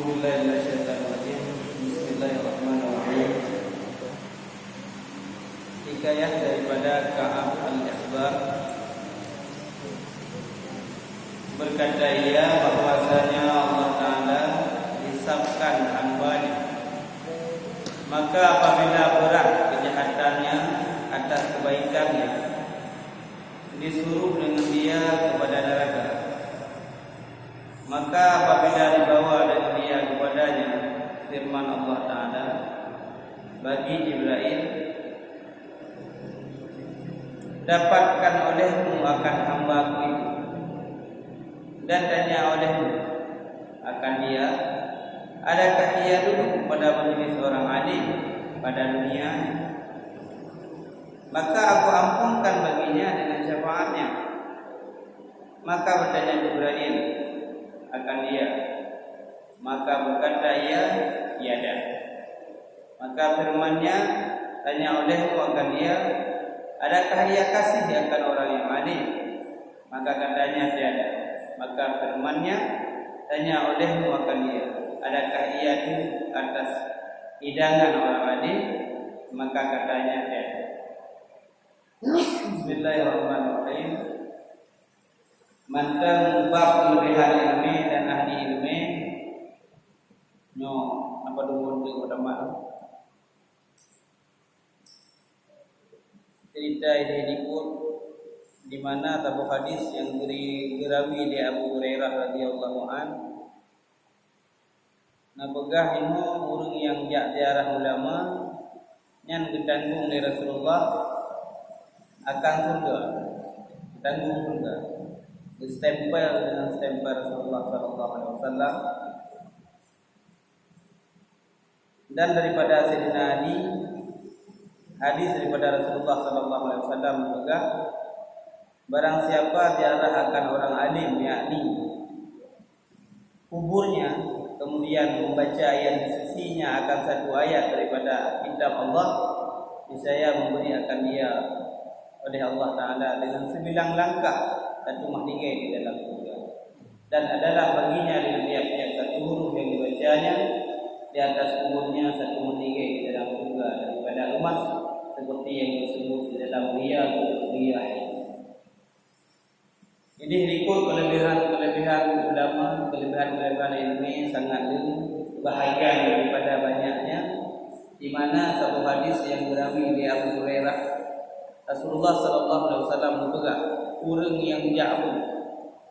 Bismillahirrahmanirrahim. Hikayah daripada Ka'ab al-Ikhbar, berkata ia bahwasanya Allah Ta'ala hisabkan hamba-Nya, maka apabila berat kejahatannya atas kebaikannya, disuruh dengan dia kepada neraka. Maka apabila dibawa dengan dia kepadanya, firman Allah Ta'ala bagi Jibril, dapatkan olehmu akan hamba-Ku itu, dan tanya olehmu akan dia, adakah ia duduk pada majlis orang alim pada dunia? Maka aku ampunkan baginya dengan syafaatnya. Maka bertanya Jibril akan dia, maka berkata ia, tiada. Maka firman-Nya, tanya olehmu akan dia, adakah ia kasih akan orang yang alim? Maka katanya tiada. Maka firman-Nya, tanya olehmu akan dia, adakah ia duduk atas hidangan orang alim? Maka katanya tiada. Bismillahirrahmanirrahim. Mantang bab kelebihan ilmu dan ahli ilmu. No, apa dulu untuk utama? Cerita ini dikut di mana tabu hadis yang dirawi di Abu Hurairah radhiyallahu an. Napegah ilmu urang yang ziarah ulama nyan ditanggung oleh Rasulullah akan surga. Tanggung surga. Distempel dengan stempel Rasulullah sallallahu alaihi wasallam. Dan daripada Sayyidina Ali, hadis daripada Rasulullah sallallahu alaihi wasallam juga, barang siapa diarahkan orang alim, yakni kuburnya, kemudian membaca ayat di sisinya akan satu ayat daripada kitab Allah, niscaya memberi akan dia oleh Allah Ta'ala dengan 9 langkah satu mahligai di dalam surga. Dan adalah baginya dengan tiap-tiap satu huruf yang dibacanya di atas kuburnya satu mahligai di dalam surga daripada emas, seperti yang disebut di dalam riyah. Jadi ikut kelebihan ulama, kelebihan ilmu sangat bahagian daripada banyaknya, di mana satu hadis yang dirawi oleh Abu Hurairah, Rasulullah sallallahu alaihi wasallam berkata, orang yang jauh,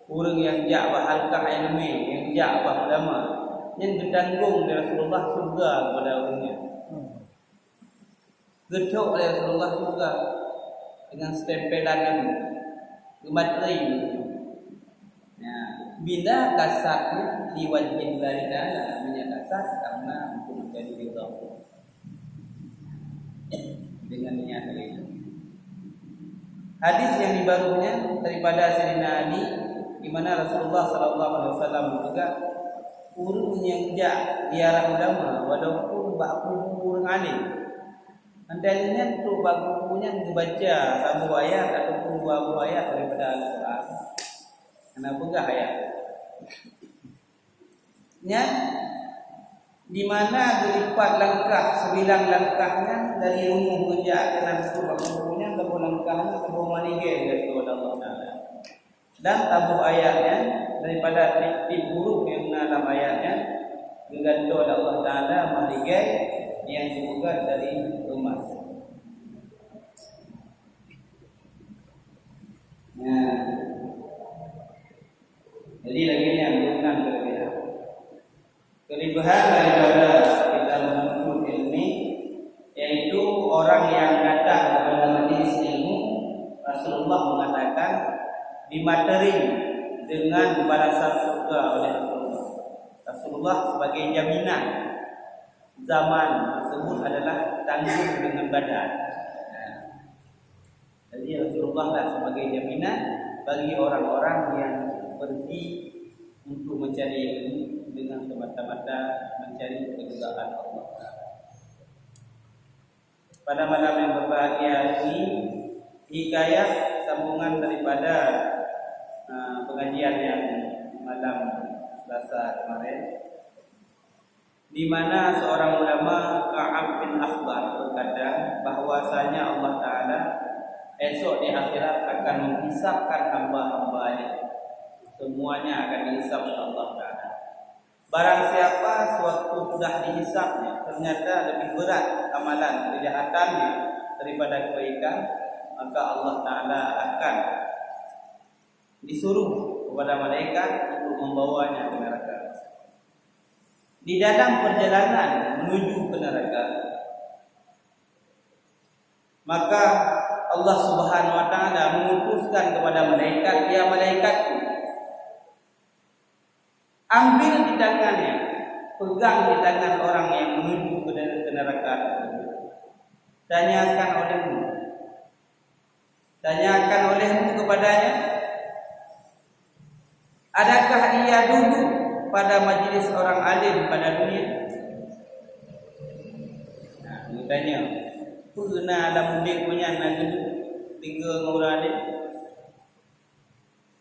orang yang jauh halqah ilmu, yang jauh ulama, yang ditanggung oleh Rasulullah surga kepada orangnya. Gedok oleh Rasulullah surga dengan stempelan yang gematri. Nah, bila kasatnya liwajhin Allah, minyak kasat karena untuk menjadi ridha dengan niat itu. Hadis yang dibarunya daripada Sayyidina Ali, di mana Rasulullah sallallahu alaihi wasallam juga urung yang diarah ulama walaupun baku urang alim. Andainya tu bakunya dibaca satu ayat ataupun dua ayat daripada Al-Quran. Kenapa enggak ayat? Ya, di mana dilipat langkah 9 langkahnya dari rumah kerja dengan bukunya ke langkahnya ke malige dari Allah Taala. Dan tabuh ayatnya daripada tip huruf yang dalam ayatnya digantung oleh Allah Taala malige yang dibuat dari emas. Nah, jadi lagi yang bukan kelebihan daripada kita menuntut ilmu, yaitu orang yang datang kepada majelis ilmu, Rasulullah mengatakan dimateri dengan balasan surga oleh Rasulullah. Rasulullah sebagai jaminan zaman tersebut adalah tanggung dengan badan. Jadi Rasulullah lah sebagai jaminan bagi orang-orang yang pergi untuk mencari ilmu dengan semata-mata mencari keridhaan Allah. Pada malam yang berbahagia ini, hikayat sambungan daripada pengajian yang malam Selasa kemarin, di mana seorang ulama Ka'ab bin Akhbar berkata bahwasanya Allah Ta'ala esok di akhirat akan menghisapkan hamba-hambanya. Semuanya akan dihisap oleh Allah Ta'ala. Barang siapa sewaktu sudah dihisapnya ternyata lebih berat amalan kejahatannya daripada kebaikan, maka Allah Ta'ala akan disuruh kepada malaikat untuk membawanya ke neraka. Di dalam perjalanan menuju ke neraka, maka Allah Subhanahu wa Ta'ala mengutuskan kepada malaikat, "Ya malaikatku, ambil di tangannya, pegang di tangan orang yang menuju ke neraka. Tanyakan olehmu kepadanya, adakah ia duduk pada majlis orang alim pada dunia?" Nah, bertanya, pernah dalam mudik punya nak duduk tiga orang alim?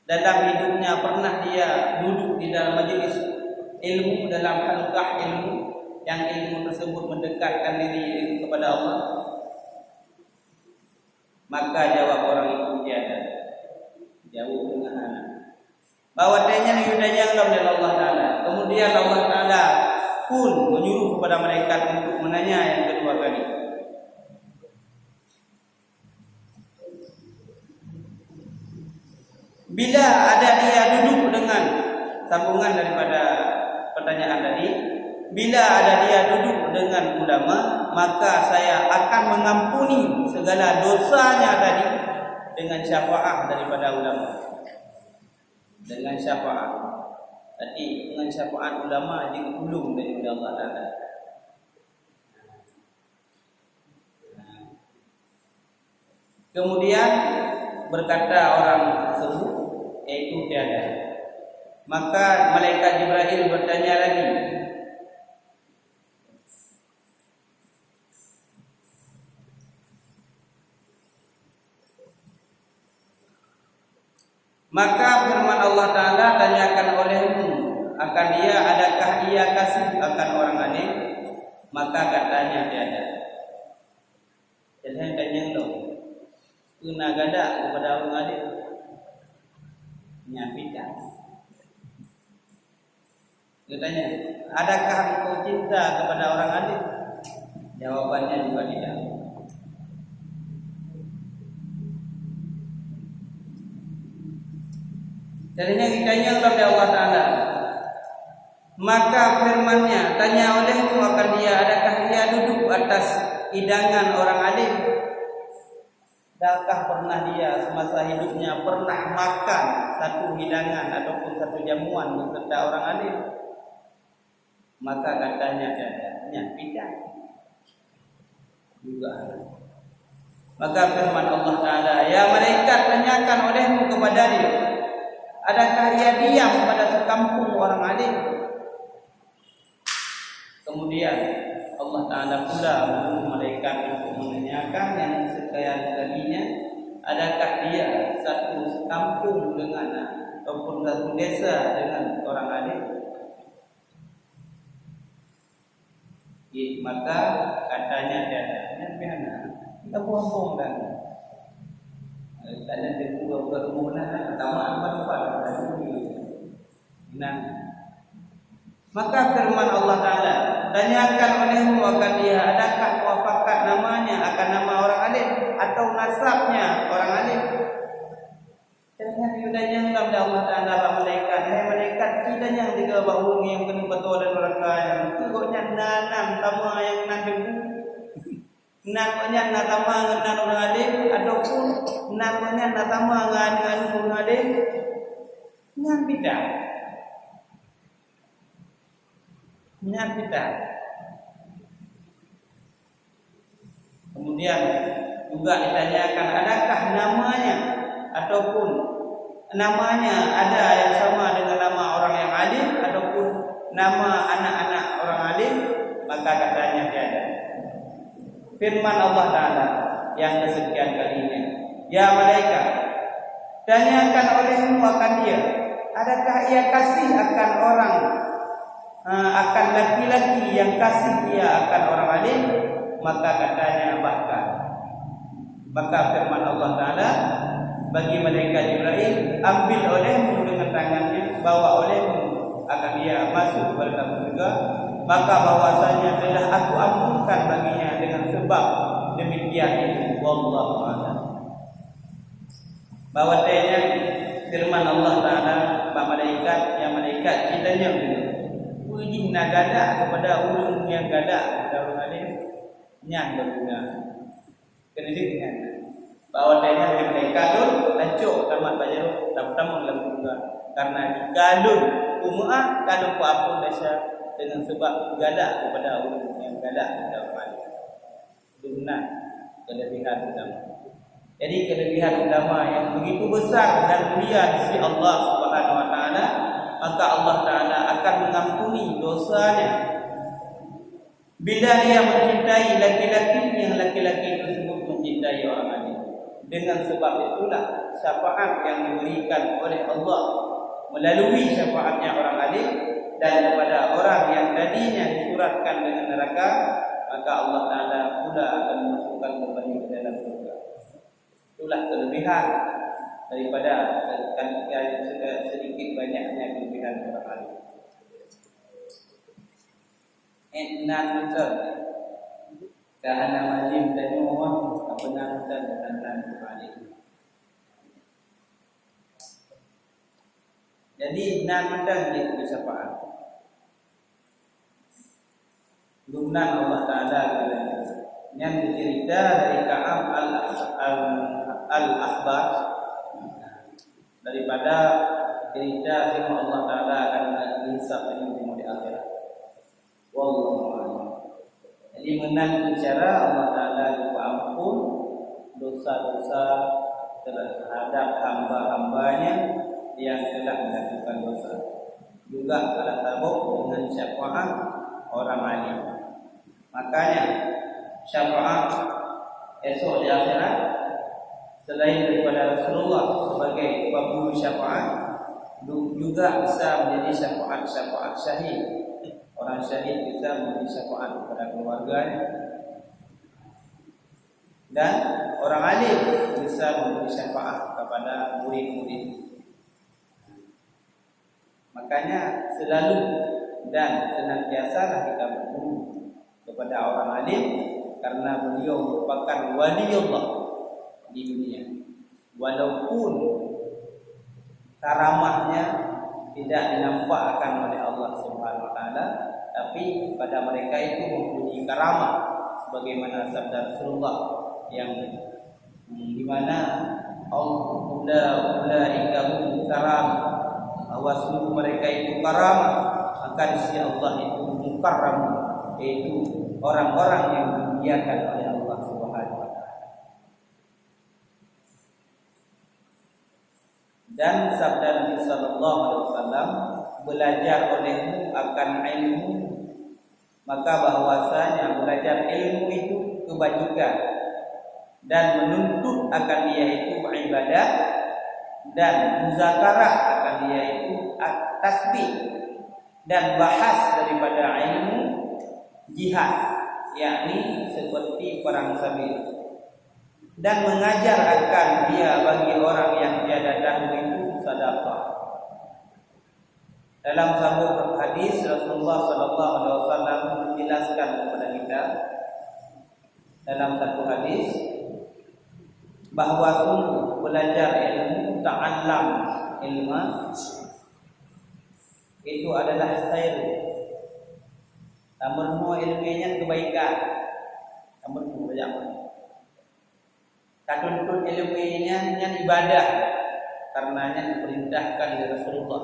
Dalam hidupnya pernah dia duduk di dalam majlis ilmu, dalam halqah ilmu, yang ilmu tersebut mendekatkan diri kepada Allah? Maka jawab orang itu tiada. Jawab dengan anak. Bahawa tanya yudanya oleh Allah Ta'ala. Kemudian Allah Ta'ala pun menyuruh kepada malaikat untuk menanya yang kedua kali. Bila ada dia duduk dengan sambungan daripada pertanyaan tadi, bila ada dia duduk dengan ulama, maka saya akan mengampuni segala dosanya tadi dengan syafaat daripada ulama. Dengan syafaat. Tadi dengan syafaat ulama ditolong daripada Allah Ta'ala. Kemudian berkata orang tersebut, yaitu tiada. Maka malaikat Jibril bertanya lagi, maka firman Allah Ta'ala, tanyakan olehmu akan dia, adakah ia kasih akan orang alim? Maka katanya tiada. Jadi tanya dong, kena gada kepada orang alim? Nyampaikan. Dia tanya, adakah engkau cinta kepada orang alim? Jawabannya juga tidak. Jadinya ditanya kepada Allah Ta'ala, maka firman-Nya, tanya olehmu akan dia, adakah dia duduk atas hidangan orang alim? Adakah pernah dia semasa hidupnya pernah makan satu hidangan ataupun satu jamuan beserta orang alim? Maka katanya tidak. Juga. Maka firman Allah Ta'ala, ya malaikat, tanyakan olehmu kepada dia, adakah dia diam pada sekampung orang alim? Kemudian Allah Ta'ala pula menyuruh malaikat untuk menanyakan yang sekian kalinya, adakah dia satu sekampung dengan ataupun satu desa dengan orang alim? Maka katanya tiada. Kita bohong dan tanya kedua bermula pertama apa nah. Maka firman Allah Ta'ala, tanyakan olehmu akan dia, adakah muafakat namanya akan nama orang alim atau nasabnya orang alim? Jangan yudanya kepada Allah Ta'ala malaikat, hai malaikat, tidak yang tiga bahu yang penuh betul dan neraka yang tukoknya nanam tama yang nandebu, namanya natama dengan orang alim ataupun namanya natama dengan orang alim, dengan bid'ah. Dengan bid'ah. Kemudian juga ditanyakan, adakah namanya ataupun namanya ada yang sama dengan nama orang yang alim ataupun nama anak-anak orang alim? Maka katanya tiada. Firman Allah Ta'ala yang kesekian kalinya, ya malaikat, tanyakan olehmu akan dia, adakah ia kasih akan orang akan laki-laki yang kasih ia akan orang alim, maka katanya maka firman Allah Ta'ala bagi malaikat Jibril, ambil olehmu dengan tangannya, bawa olehmu akan dia masuk ke dalam surga, maka bahwasanya telah aku ampunkan baginya dengan sebab demikian itu. Wallahu a'lam. Bahwasanya firman Allah Ta'ala yang malaikat citanya uji nagada kepada ulun yang gada dalam alim nyang berguna. Kena dengan bahwasanya mereka tu lancuk tamat bajar tamu dalam surga karena digalun umah kalau apa dasa dengan sebab gada kepada ulun yang gada dalam alim. Guna kelebihan ulama. Jadi kelebihan ulama yang begitu besar dan mulia di sisi Allah Subhanahu wa taala, maka Allah Taala akan mengampuni dosanya bila dia mencintai laki-laki yang laki-laki tersebut mencintai orang lain. Dengan sebab itulah syafaat yang diberikan oleh Allah melalui syafaatnya orang alim dan kepada orang yang tadinya disuratkan dengan neraka, maka Allah Taala pula akan memasukkan kembali ke dalam surga. Itulah kelebihan daripada sedikit banyaknya kelebihan orang alim. Enam betul. Karena alim dan umum apa nama dan alim. Jadi enam betul itu syafaat. Guna Allah Taala yang bercerita dari Ka'ab al-Ahbar daripada cerita firman Allah Taala akan dihisab di akhirat. Wallahu a'lam. Jadi menang bicara Allah Taala ampun dosa-dosa terhadap hamba-hambanya yang telah melakukan dosa. Juga telah tabuk dengan syafaat orang alim. Makanya syafaat esok di akhirat selain daripada Rasulullah sebagai pemberi syafaat, juga bisa menjadi syafaat syahid. Orang syahid bisa memberi syafaat kepada keluarganya, dan orang alim bisa memberi syafaat kepada murid-murid. Makanya selalu dan senantiasalah kita berguru kepada orang alim, karena beliau merupakan wali Allah di dunia. Walaupun karamahnya tidak dinampakkan oleh Allah Subhanahu wa taala, tapi pada mereka itu mempunyai karamah sebagaimana sabda Rasulullah yang di mana ulaika hum karam, awasmu mereka itu karamah, maka di sisi Allah itu mukarram, yaitu orang-orang yang dimuliakan oleh Allah Subhanahu wa taala. Dan sabda Nabi sallallahu alaihi wasallam, belajar olehmu akan ilmu, maka bahwasanya belajar ilmu itu kebajikan, dan menuntut akan dia itu ibadah, dan muzakarah akan dia itu tasbih, dan bahas daripada ilmu jihad, yakni seperti perang sabil, dan mengajar akan dia bagi orang yang tiada tahu itu sedekah. Dalam satu hadis Rasulullah sallallahu alaihi wasallam menjelaskan kepada kita dalam satu hadis bahwa sungguh belajar ilmu, ta'allam ilmu itu adalah khair. Namun ilmunya kebaikan. Namun belajar Tuntut ilmunya yang ibadah, karenanya diperintahkan oleh Rasulullah,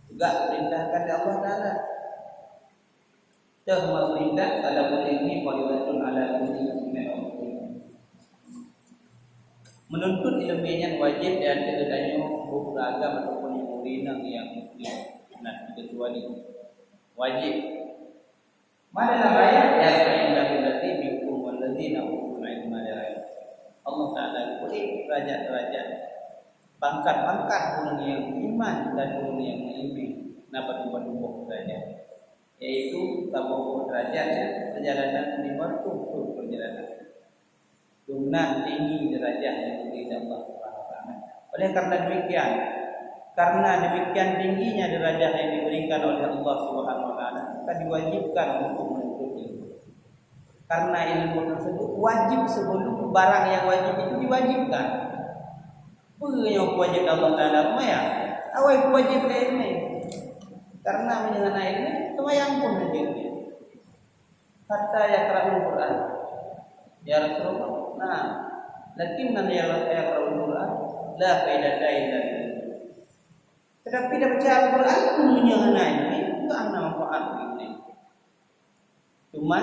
juga diperintahkan oleh Allah Taala. Tahma perintah ala ilmi fadilatun ala kulli muslimin. Menuntut ilmunya wajib dan tidaknya beragama ataupun yang murina yang muslim. Nah, kecuali wajib. Mana ayat ya inna billati minkum walladzina utul ilma ya. Allah Ta'ala boleh derajat-derajat, pangkat-pangkat ulun yang iman dan ulun yang mengilmi, dapat bertumbuh derajat. yaitu tabawuh derajat, perjalanan di waktu perjalanan. Turunan tinggi derajat yang diberi Allah Subhanahu wa taala. Oleh karena demikian tingginya derajat yang diberikan oleh Allah Subhanahu wa taala, kita diwajibkan untuk menuntut ilmu. Karena ilmu tersebut wajib sebelum barang yang wajib itu diwajibkan. Yang wajib Allah taala maya, awal wajib ilmu. Karena mengenai ilmu, semayang pun wajibnya. Hatta yaqra'ul Quran. Ya Rasulullah, nah, lakinna yaqra'ul Quran la faidata illa billah. Tetapi dah baca Al-Quran pun mengenai ini, enggak ada manfaat ini. Cuma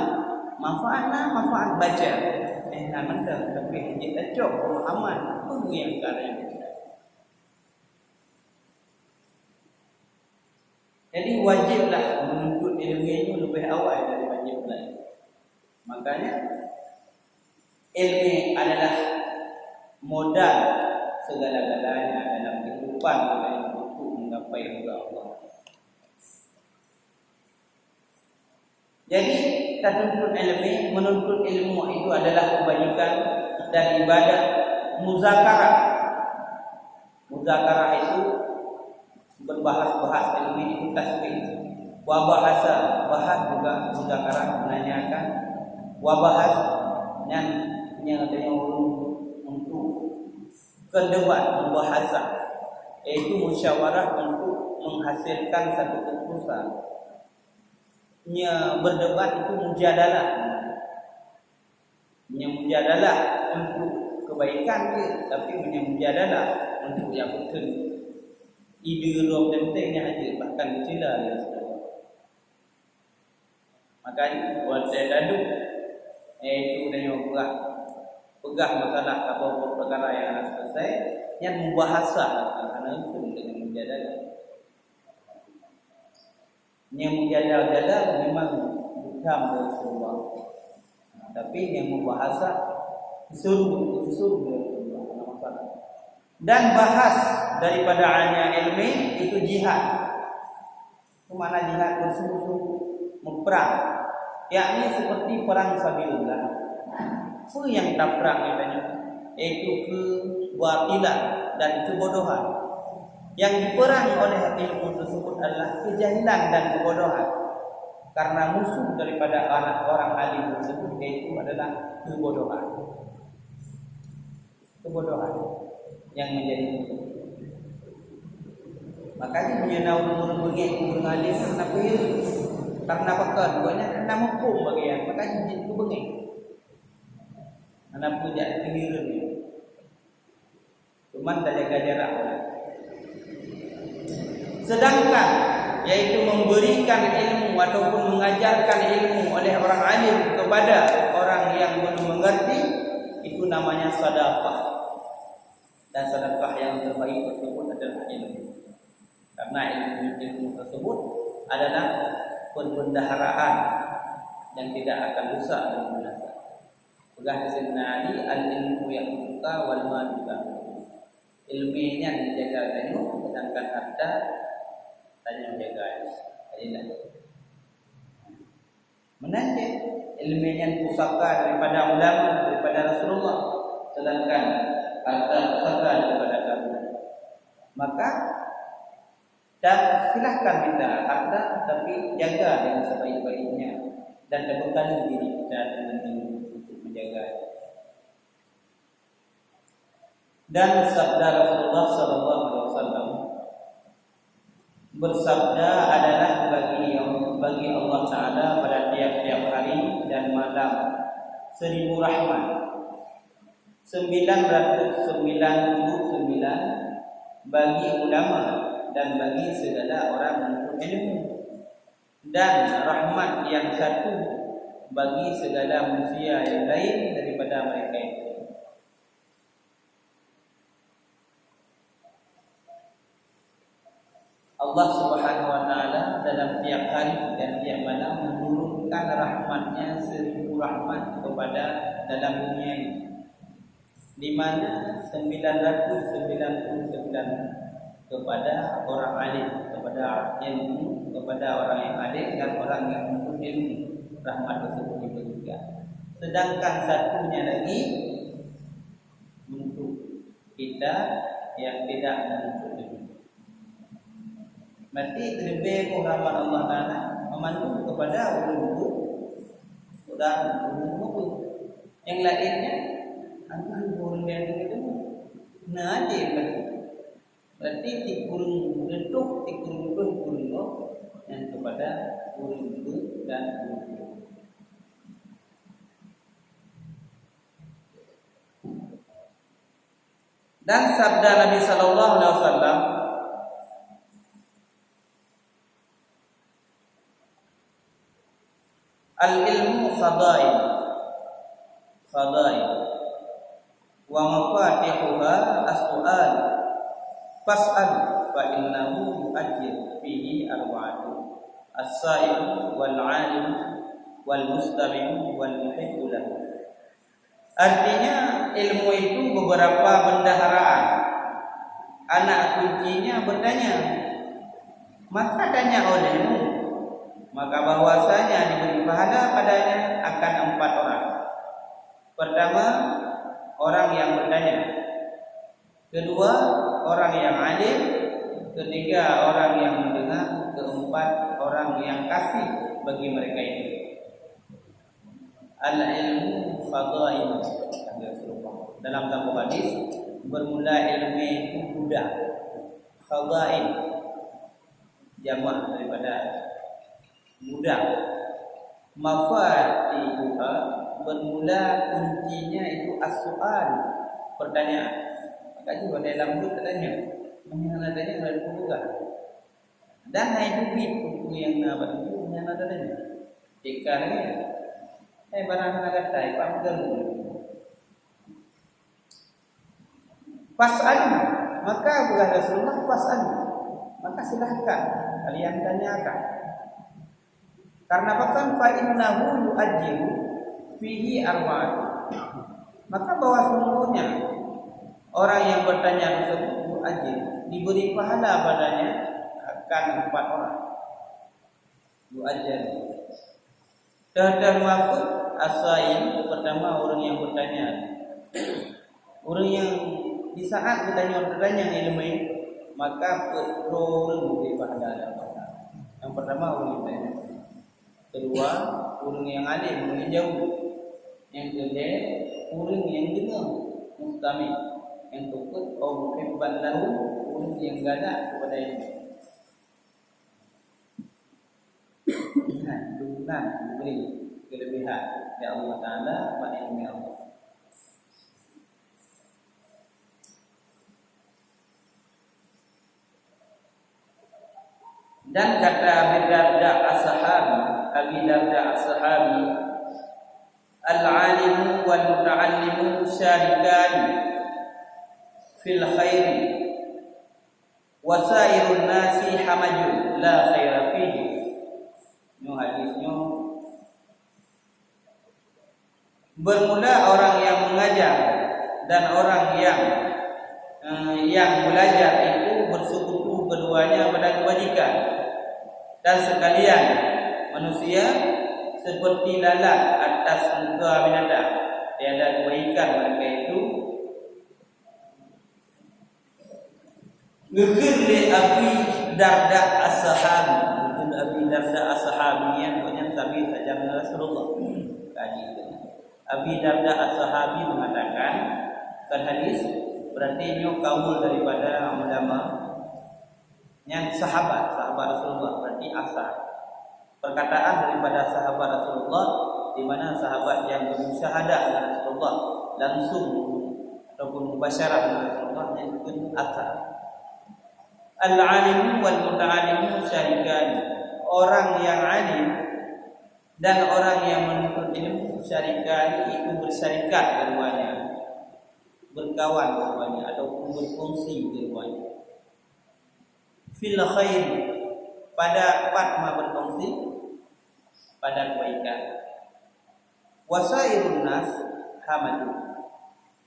manfaat baca. Namun tapi kita cok pemahaman apa yang kalian baca. Jadi wajiblah menuntut ilmu itu lebih awal dari wajib lain. Makanya ilmu adalah modal segala-galanya dalam kehidupan kita untuk menggapai ridha Allah. Jadi menuntut ilmu itu adalah kebajikan dan ibadah muzakarah. Muzakarah itu berbahas-bahas ilmu itu tasbih. Wa bahasa juga muzakarah menanyakan. Wa bahas yang untuk kedebat membahasa, yaitu musyawarah untuk menghasilkan satu keputusan. Berdebat itu mujadalah untuk kebaikan dia, tapi mujadalah untuk yang betul. Ide roh pentingnya aja, bahkan cila dia semua. Makanya wadah dadu, yaitu dengan pegah masalah atau perkara yang akan selesai, yang membahasa karena itu dengan mujadalah. Yang mujadalah memang bukan Rasulullah, tapi yang membahasa usul Rasulullah. Dan bahas daripada hanya ilmu itu jihad. Kemana jihad bersungguh-sungguh memperang, yakni seperti perang sabilillah. Apa yang kita perang katanya, yaitu kebatilan dan kebodohan. Yang diperang oleh ilmu tersebut adalah kejahilan dan kebodohan. Karena musuh daripada orang alim tersebut yaitu adalah kebodohan. Kebodohan yang menjadi musuh. Makanya menyenau umur bengek alim kenapa iri? Karena pekan buatnya karena hukum bagian. Makanya jadi bengek. Karena punya keliru ni. Cuma tak jaga jarak. Sedangkan yaitu memberikan ilmu ataupun mengajarkan ilmu oleh orang alim kepada orang yang belum mengerti, itu namanya sedekah. Dan sedekah yang terbaik tersebut adalah ilmu. Karena ilmu tersebut adalah perbendaharaan yang tidak akan rusak dan binasa. Pegah sinali al-ilmu yang suka wal maluka. Ilmunya dijaga tengok, sedangkan harta tanya menjaga. Inilah. Menanjak ilmunya pusaka daripada ulama, daripada Rasulullah, sedangkan harta pusaka daripada kamu. Maka dan silahkan kita harta, tapi jaga dengan sebaik-baiknya dan temukan diri kita dengan ilmu untuk menjaga. Dan sabda Rasulullah SAW bersabda adalah bagi Allah Taala pada tiap-tiap hari dan malam 1000 rahmat, 999 bagi ulama dan bagi segala orang menuntut ilmu, dan rahmat yang satu bagi segala manusia yang lain daripada mereka itu. Allah Subhanahu wa taala dalam tiap hari dan tiap malam menurunkan rahmatnya 1000 rahmat kepada dalam dunia ini, di mana 999 kepada orang alim, kepada ilmu, kepada orang yang alim dan orang yang menuntut ilmu, rahmat tersebut diberikan. Sedangkan satunya lagi untuk kita yang tidak menuntut ilmu. Berarti lebih rahmat Allah Taala memandu kepada ulul dan ulul. Yang lainnya antara orang yang itu naji berarti tikurung bentuk tikurung yang kepada ulul dan ulul. Dan sabda Nabi sallallahu alaihi wasallam, al-ilmu fadail wa mafatihuha as-su'al fas'al fa innahu yu'ajjir fihi arba'atu as-sa'il wal 'alim wal mustami' wal muhibbu lahu. Artinya ilmu itu beberapa bendaharaan. Anak kuncinya bertanya, maka tanya olehmu, maka bahwasanya diberi pahala padanya akan 4 orang. Pertama, orang yang bertanya. Kedua, orang yang alim. Ketiga, orang yang mendengar. Keempat, orang yang kasih bagi mereka itu. Al-ilmu fadail. Dalam satu hadis, bermula ilmu itu budak. Fadail jamak daripada budak. Mafatihuha bermula kuncinya itu as-su'al, pertanyaan. Maka juga dalam buku tanya, mana adanya dari buku. Dan itu buku yang apa itu yang adanya. Jika ni barang nak kata Pak Mudal. Fas'al, maka bukan Rasulullah fas'al. Maka silahkan kalian tanyakan. Karena bahkan fa innahu yu'ajjiru fihi arba'at. Maka bahwa sungguhnya orang yang bertanya tersebut yu'ajjir, diberi pahala padanya akan 4 orang. Yu'ajjir. Dan waktu asain pertama orang yang bertanya. Orang yang di saat bertanya ilmu maka perlu diberi pahala. Yang pertama orang yang bertanya. Kedua, orang yang alim, orang yang jauh. Yang ketiga, orang yang dengar, mustami. Yang keempat, muhibban lahu, orang yang galak kepada ilmu. Dukungan memberi kelebihan dari Allah Taala pada ilmu Allah. Dan kata Abi Darda as-Sahabi, al-alimu wal muta'allimu syarikan fil khairi wa sairun nasi hamaju la khaira fihi. Ini hadisnya bermula orang yang mengajar dan orang yang belajar itu bersekutu keduanya pada kebajikan. Dan sekalian manusia seperti lalat atas muka binatang, tiada kebaikan mereka itu. Ngekir Abi Darda as-Sahabi, Abi Darda as-Sahabi yang banyak tabi saja Rasulullah. Kaji itu. Abi Darda as-Sahabi mengatakan kan hadis berarti ini kaul daripada ulama yang sahabat Rasulullah, berarti asal perkataan daripada sahabat Rasulullah, di mana sahabat yang bersyahadah dengan Rasulullah langsung ataupun mubasyarah dengan Rasulullah, yang itu asal. Al-alim wal muta'allim syarikan, orang yang alim dan orang yang menuntut ilmu syarikan itu bersyarikat keduanya, berkawan keduanya ataupun berkongsi keduanya. Fil khair, pada patma berkongsi pada kebaikan. Wasairun nas hamadu,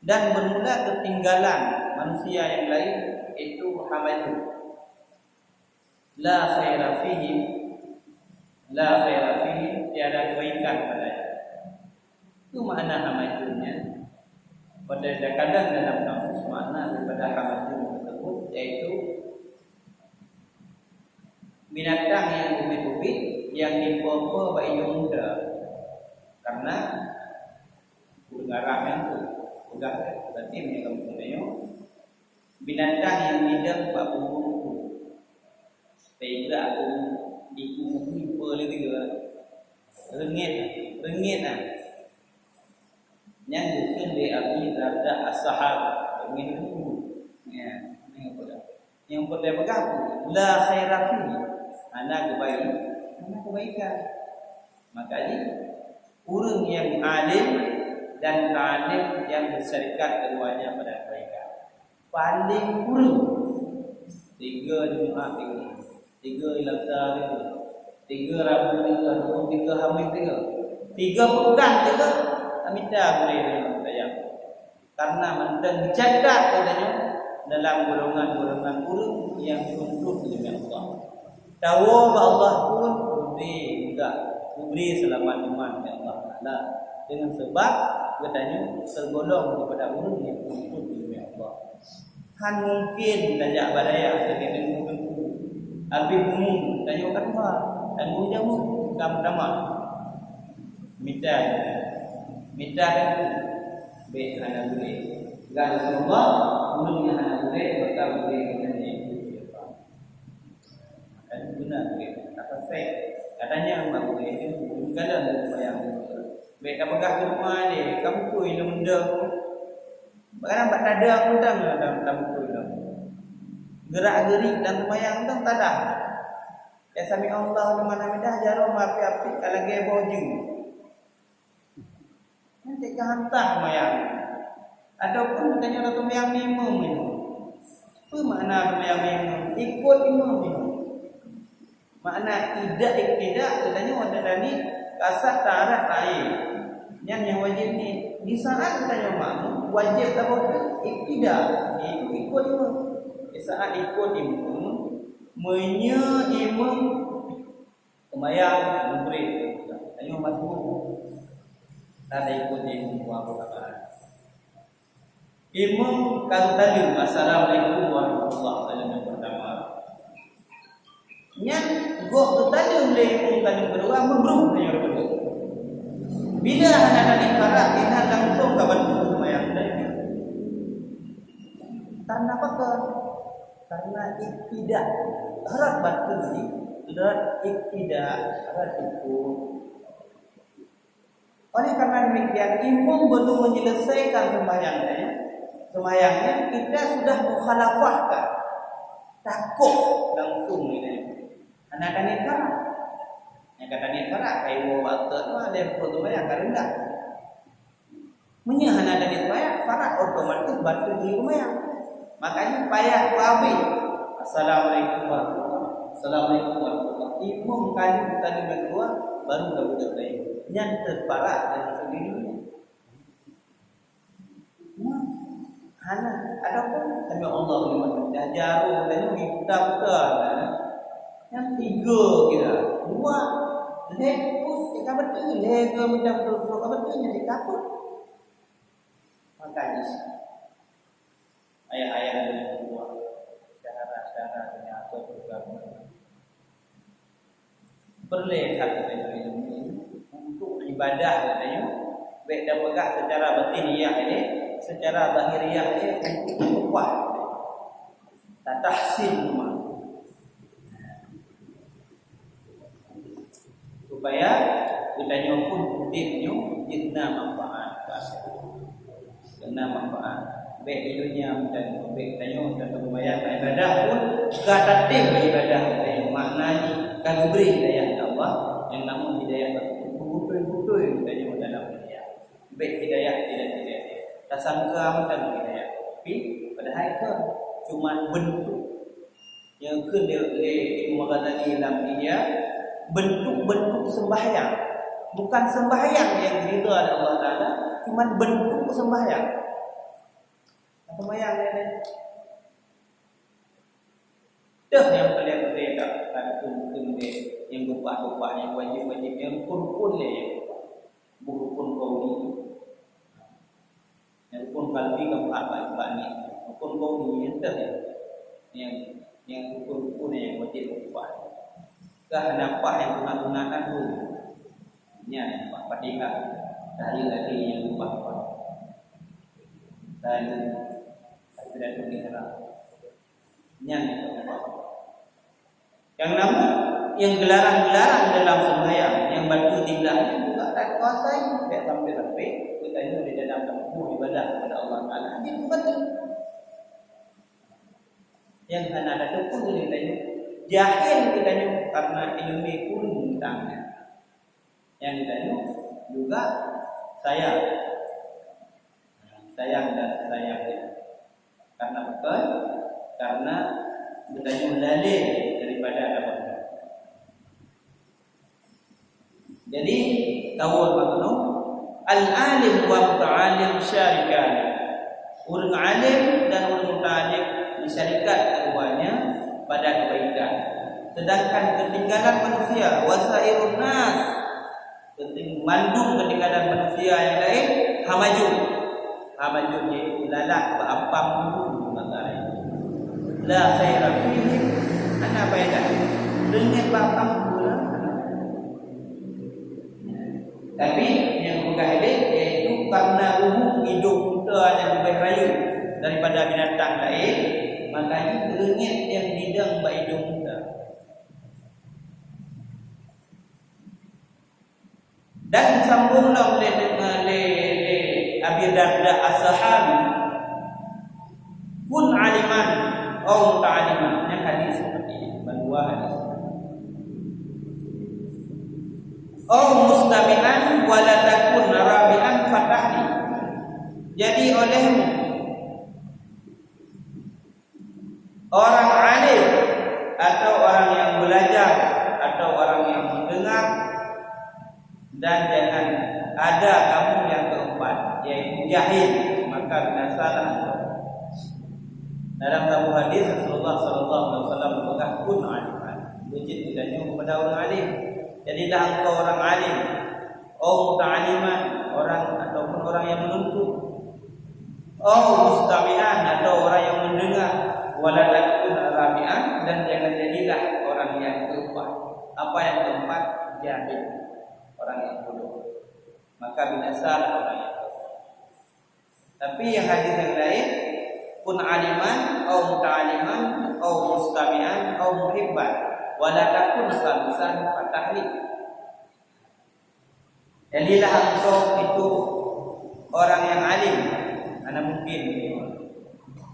dan bermula ketinggalan manusia yang lain itu hamadu la khaira fihim, tiada kebaikan padanya. Itu makna hamajunnya. Pada kadang dalam kamus makna daripada hamajun tersebut yaitu binatang yang ubit-ubit yang dibawa hidung muda karena garang itu udah berarti kampung tengok binatang yang tidak buat bumbu tidak aku iku boleh juga rengit lah yang bukan di Abi Darda as-Sahabah rengit itu ya yang pada bergabung la khaira fihi ana kebaikan makanya orang yang alim dan alim yang berserikat keduanya pada kebaikan paling kurang 3 Jumaat 3 Ilata 3 Rabu 3 Hamid 3 pekan 3 amita boleh sayang karena mencatat katanya dalam golongan-golongan kurang yang tunduk dengan Allah. Tahu Allah pun beri selamat iman kepada Allah Taala dengan sebab katanya tergolong kepada orang yang tunduk dengan Allah. Kan mungkin tajak badaya dengan tentu. Abi umum tanya kan apa? Tanggung jawab kamu minta dan baik anak boleh. Enggak semua umumnya anak boleh berkah boleh dengan itu. Kan guna boleh. Apa saya katanya mak boleh itu kadang bayang. Baik apa gak ke rumah ni kamu tu ilmu benda. Barang tak ada pun dalam tamu tu. Gerak-gerik dan sembahyang tu tak ada. Ya sami Allah di mana-mana jarum api-api kalau ge boju. Nanti ke hantar sembahyang. Ataupun katanya orang sembahyang minum. Apa makna sembahyang minum? Ikut imam minum. Makna tidak katanya ada ni kasat tarat air. Yang wajib ni di saat katanya makmum wajib apa? Iktidak. Itu ikut imam. Di saat ikut imam imam sembahyang memberi ayo masuk tak ada ikut imam apa kata imam kalau tadi assalamualaikum warahmatullahi wabarakatuh pertama yang gua tu tadi oleh imam tadi kedua membruk tanya kedua bila anak-anak dikarak dengan langsung kawan sembahyang tadi karena apa karena iktidak harap batin ni iktidak harap ikut oleh karena demikian imam belum menyelesaikan sembahyangnya kita sudah mukhalafahkan takut langsung ini anak-anak ni karak yang kata ni karak kayu waktu tu ada yang sembahyang karena anak-anak ni sembahyang karak otomatis batin di sembahyang. Makanya payah babi. Assalamualaikum warahmatullahi wabarakatuh. Imam kali tadi kedua baru dah mulai. Yang terparak dan sendirinya. Hana adapun sama Allah dah jarum dan kita yang 3 kira. 2 lepus kita betul lega macam tu betulnya dikapur. Makanya ayat-ayat yang kedua syarat-syarat yang atau bergabung perlihat ini untuk ibadah katanya baik dah pegang secara batiniyah ini secara zahiriyah ini untuk kuat tak tahsin supaya kita pun hidupnya kena manfaat baik di dunia dan baik tanya dan membayar ibadah pun kata tim ibadah yang maknanya kan beri hidayah Allah yang namun hidayah tersebut betul-betul tanya dalam dunia baik hidayah tidak tak sangka macam hidayah tapi padahal itu cuma bentuk yang kedua Imam Ghazali dalam dia bentuk-bentuk sembahyang bukan sembahyang yang diridha oleh Allah Taala cuma bentuk sembahyang. Sembahyang ni Dah yang pelik-pelik tak kun dia yang buat yang wajib-wajib yang kun le rukun qauli. Yang rukun qalbi keempat ni. Rukun qauli yang yang rukun yang wajib buat. Kenapa yang guna-gunakan tu? Nya Pak Padika dari lagi yang buat. Dan tidak dikira. Nya yang namun yang gelaran-gelaran dalam sembahyang yang batu timlah itu juga tak kuasai tidak sampai kita di dalam tempuh ibadah kepada Allah Taala itu betul yang ada tempuh kita jahil kita karena ilmu kurang tentangnya yang kita juga sayang dan sayang karena betul karena kita lalai daripada apa. Jadi tahu apa tu? Al-alim wa muta'alim syarikan. Orang alim dan orang muta'alim bersyarikat keduanya pada kebaikan. Sedangkan ketinggalan manusia wasairun nas, mandung ketinggalan manusia yang lain hamaju iaitu lalat beapam dulu matahari. La khaira fihi ana faedah dengan bapak pula. Tapi yang mengkahidik iaitu karena hidup kita yang lebih rayu daripada binatang lain, makanya gerengit yang bidang hidup kita. Dan sambunglah oleh Abi Darda As-Sahabi, kun aliman au ta'aliman. Yang hadis seperti ini, dua hadis. Au mustami'an wa la takun rabi'an fatahli. Jadi olehmu orang alim atau orang yang belajar atau orang yang mendengar, dan jangan ada kamu yang keempat yaitu jahil, maka binasalah. Dalam satu hadis Rasulullah sallallahu alaihi wasallam berkata, kun aliman. Wajib ditanya kepada orang alim. Jadilah engkau orang alim. Oh muta'aliman, orang ataupun orang yang menuntut. Oh mustami'an, atau orang yang mendengar. Wala takun rabi'an, dan jangan jadilah orang yang keempat. Apa yang keempat? Jahil, orang yang bodoh. Maka binasalah orang yang keempat. Tapi yang hadis yang lain, kun aliman au muta'aliman au mustami'an au muhibban wala takun salisan fatahli. Jadilah engkau itu orang yang alim. Ana mungkin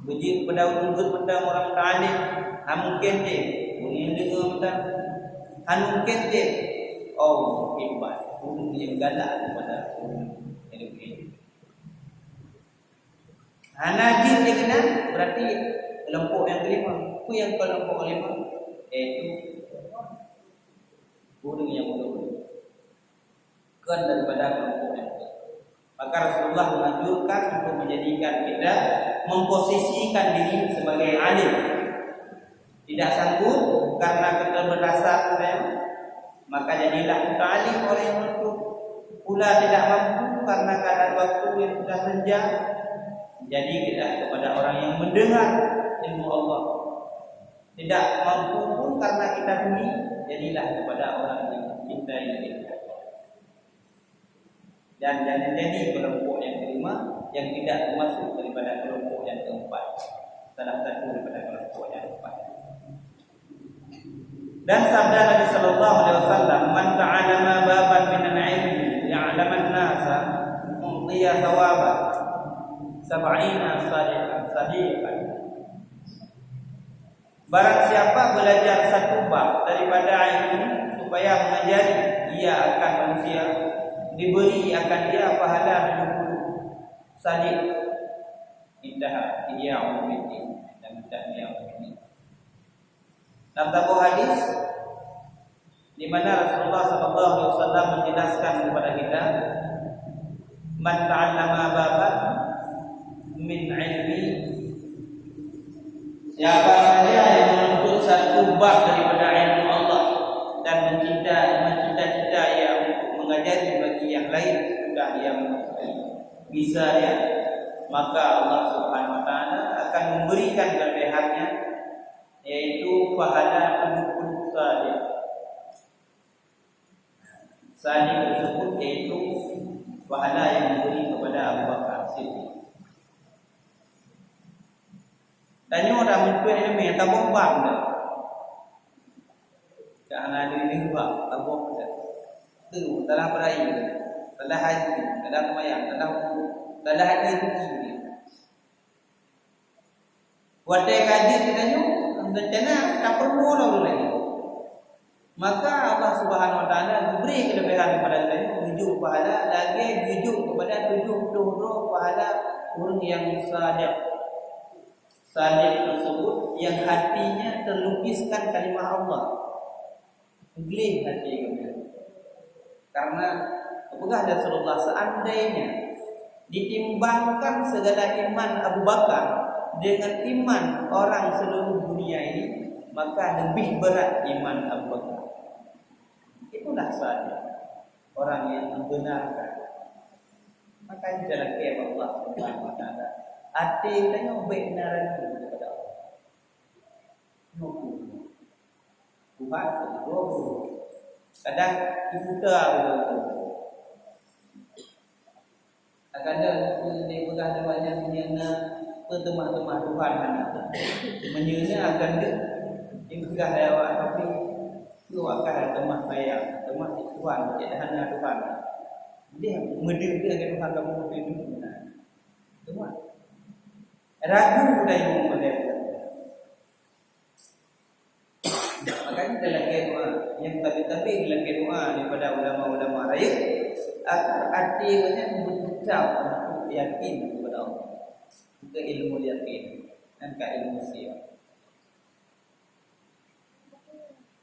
bejit pada unggul pada orang alim, mungkin je mungkin dengar pada mungkin je muhibban, yang galak kepada orang yang Najib yang kena berarti kelompok yang kelima. Itu yang kelompok kelima, itu burung yang bodoh. Kan daripada kelompok yang kelima. Maka Rasulullah menganjurkan untuk menjadikan kita memposisikan diri sebagai alim. Tidak sanggup karena keterbatasan, maka jadilah kita alim orang yang menuntut. Pula tidak mampu karena keadaan waktu yang sudah senja. Jadi kita kepada orang yang mendengar ilmu Allah. Tidak mampu pun karena kita bumi, jadilah kepada orang yang mencintai ilmu. Dan jangan jadi kelompok yang kelima yang tidak termasuk daripada kelompok yang keempat. Salah satu daripada kelompok yang keempat. Dan sabda Nabi sallallahu alaihi wasallam, "Man ta'allama baban min al-'ilmi ya'laman nasa mu'tiya thawaban sab'ina sadiqan." Barang siapa belajar satu bab daripada ilmu supaya mengajari, ia akan manusia diberi akan dia pahala 70 sadiq. Indah dia umumnya dan dia umumnya. Dalam sebuah hadis di mana Rasulullah sallallahu alaihi wasallam menjelaskan kepada kita, man ta'allama baban min ilmi, siapa saja yang menuntut satu bisa dia, maka Allah Subhanahu wa taala akan memberikan kelebihannya, yaitu pahala 70 salih. Salih tersebut yaitu pahala yang diberi kepada Abu Bakar Siddiq. Dan orang mungkin ini tabung bang dah. Karena ini bang tabung dah. Tu dalam perai, dalam haji, dalam mayang, dalam haji ini. Wadah kaji kita nyu, rencana tak perlu lalu lagi. Maka Allah Subhanahu wa taala beri kelebihan kepada kita, tujuh pahala, lagi tujuh kepada 70 pahala orang yang salih. Salih tersebut yang hatinya terlukiskan kalimah Allah. Gelih hati kami. Karena apakah Rasulullah seandainya ditimbangkan segala iman Abu Bakar dengan iman orang seluruh dunia ini, maka lebih berat iman Abu Bakar. Itulah salih, orang yang membenarkan. Maka jalan ke Allah Subhanahu wa taala. Hati kita yang benar kepada Allah. Tuhan betul. Kadang kita kadang dia pegah ada banyak menyena pertemah-temah Tuhan menyena akan dia pegah lewat tapi tu akan temah bayang temah Tuhan kedahana Tuhan dia medil dia ke Tuhan kamu itu semua ragu dari mereka. Makanya dalam doa yang tapi dalam doa daripada ulama-ulama raya artinya berucap untuk yakin kepada Allah, ke ilmu yakin dan ke ilmu siap.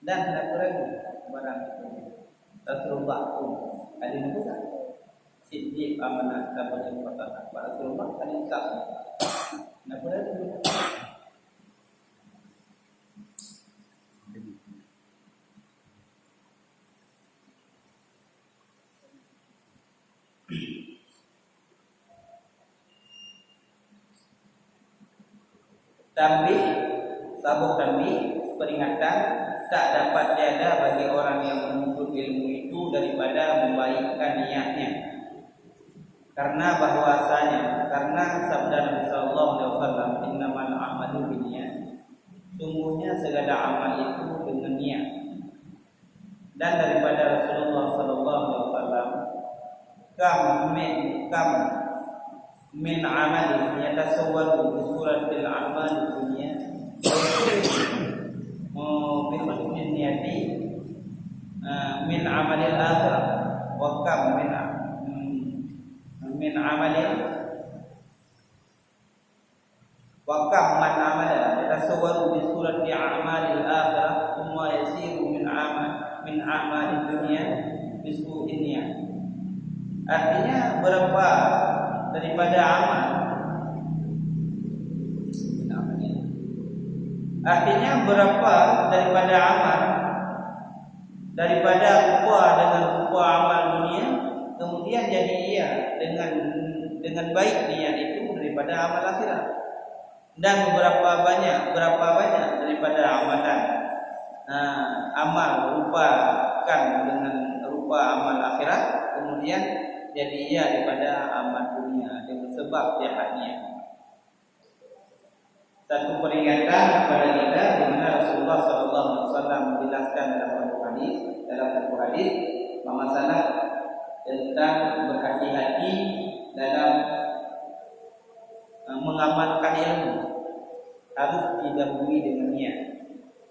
Dan tidak ragu barang itu Rasulullah pun ada juga Siddiq amanah kepada perkataan Rasulullah ada tak. Nak boleh dulu. Tapi sabuk tambi peringatan tak dapat tiada bagi orang yang menuntut ilmu itu daripada membaikkan niatnya. Karena sabda Nabi sallallahu alaihi wasallam innamal a'malu binniyat. Sungguhnya segala amal itu dengan niat. Dan daripada Rasulullah sallallahu alaihi wasallam kam min amalin yatasawwaru bi suratil a'mal dunya bi husnil niyati min amalil akhirah wa kam min amalin wa kam man amala yatasawwaru bi surati a'malil akhirah thumma yasiru min a'malid dunya bi su'in niyat. Artinya berapa daripada amal. Artinya berapa daripada amal, daripada rupa dengan rupa amal dunia, kemudian jadi ia dengan baik niat itu daripada amal akhirat. Dan berapa banyak daripada amalan amal rupakan dengan rupa amal akhirat, kemudian jadi ia daripada amal dunia dengan sebab jahatnya. Satu peringatan kepada kita di mana Rasulullah sallallahu alaihi wasallam menjelaskan dalam satu hadis masalah tentang berhati-hati dalam mengamalkan ilmu, harus didahului dengan niat.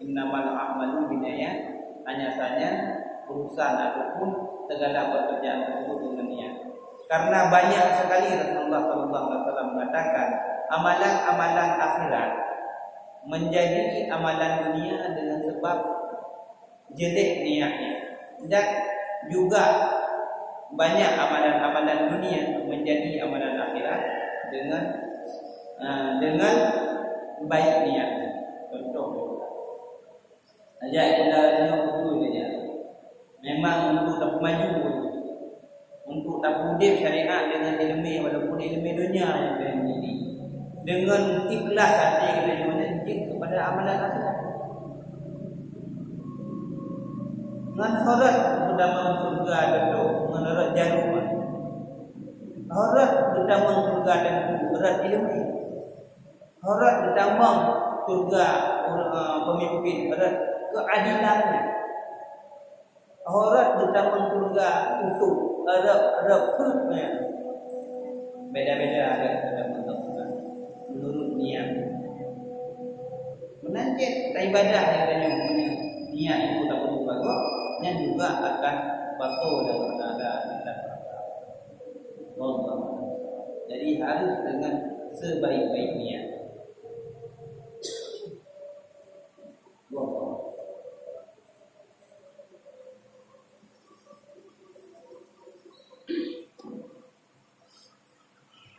Innamal a'malu binniyat, hanya saja urusan ataupun segala pekerjaan tersebut dengan niat. Karena banyak sekali Rasulullah sallallahu alaihi wasallam mengatakan amalan-amalan akhirat menjadi amalan dunia dengan sebab jelek niatnya, dan juga banyak amalan-amalan dunia menjadi amalan akhirat dengan baik niatnya. Contoh aja kita tengok itu saja. Memang untuk tak maju untuk tabudib syariat dengan ilmu walaupun ilmu dunia yang ini dengan ikhlas hati kita menjadi kepada amalan akhirat. Dengan harap utama surga itu menurut jarum. Harap utama surga dan berat ilmu. Harap utama surga pemimpin berat keadilannya. Harap utama surga untuk harap kulnya. Beda-beda ada dalam menurut niat. Menanjak ibadah yang ada punya niat itu tak perlu bagus, yang juga akan batal dalam ada Allah. Jadi harus dengan sebaik-baik niat.